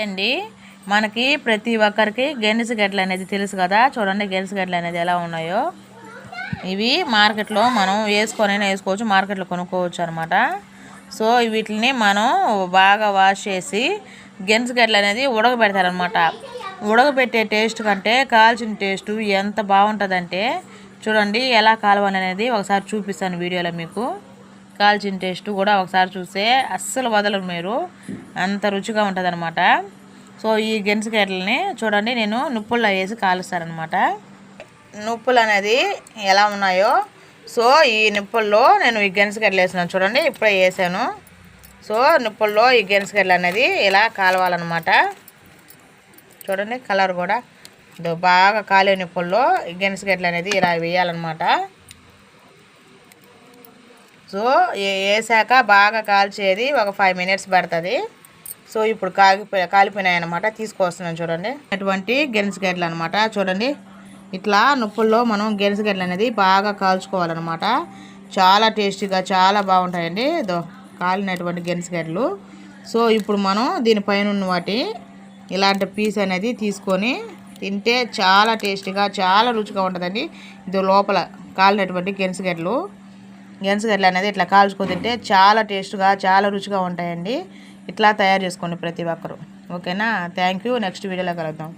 అండి మనకి ప్రతి ఒక్కరికి గెనిస గడ్డలు అనేది తెలుసు కదా. చూడండి గెనిస గడ్డలు అనేది ఎలా ఉన్నాయో. ఇవి మార్కెట్లో మనం వేసుకోవచ్చు, మార్కెట్లో కొనుక్కోవచ్చు అనమాట. సో వీటిని మనం బాగా వాష్ చేసి గెనిస గడ్డలు అనేది ఉడకబెడతారనమాట. ఉడకబెట్టే టేస్ట్ కంటే కాల్చిన టేస్ట్ ఎంత బాగుంటుందంటే చూడండి ఎలా కాలవాలనేది ఒకసారి చూపిస్తాను వీడియోలో. మీకు కాల్చిన టేస్ట్ కూడా ఒకసారి చూస్తే అస్సలు వదలరు మీరు, అంత రుచిగా ఉంటుంది అనమాట. సో ఈ గెనిసగడ్డలని చూడండి నేను నుప్పుల్లో వేసి కాలుస్తారనమాట. నుప్పులు అనేది ఎలా ఉన్నాయో సో ఈ నిప్పుల్లో నేను ఈ గెనిసగడ్డలు వేసినాను చూడండి, ఇప్పుడే వేసాను. సో నిప్పుల్లో ఈ గెనిసగడ్డలు అనేది ఇలా కాలవాలన్నమాట. చూడండి కలర్ కూడా బాగా కాలే నిప్పుల్లో ఈ గెనిసగడ్డలు అనేది ఇలా వేయాలన్నమాట. సో వేసాక బాగా కాల్చేది ఒక 5 minutes పడుతుంది. సో ఇప్పుడు కాలిపోయినాయి అనమాట, తీసుకొస్తున్నాను చూడండి. అటువంటి గెనిసగడ్డలు అనమాట. చూడండి ఇట్లా నుప్పుల్లో మనం గెనిసగడ్డలు అనేది బాగా కాల్చుకోవాలన్నమాట. చాలా టేస్టీగా చాలా బాగుంటాయండి కాలినటువంటి గెనిసగడ్డలు. సో ఇప్పుడు మనం దీనిపైన ఉన్న వాటి ఇలాంటి పీస్ అనేది తీసుకొని తింటే చాలా టేస్టీగా చాలా రుచిగా ఉంటుందండి. ఇది లోపల కాలినటువంటి గెనిసగడ్డలు అనేది ఇట్లా కాల్చుకొని తింటే చాలా టేస్ట్గా చాలా రుచిగా ఉంటాయండి. ఇట్లా తయారు చేసుకోండి ప్రతి ఒక్కరు. ఓకేనా? Thank you. నెక్స్ట్ వీడియోలో కలుద్దాం.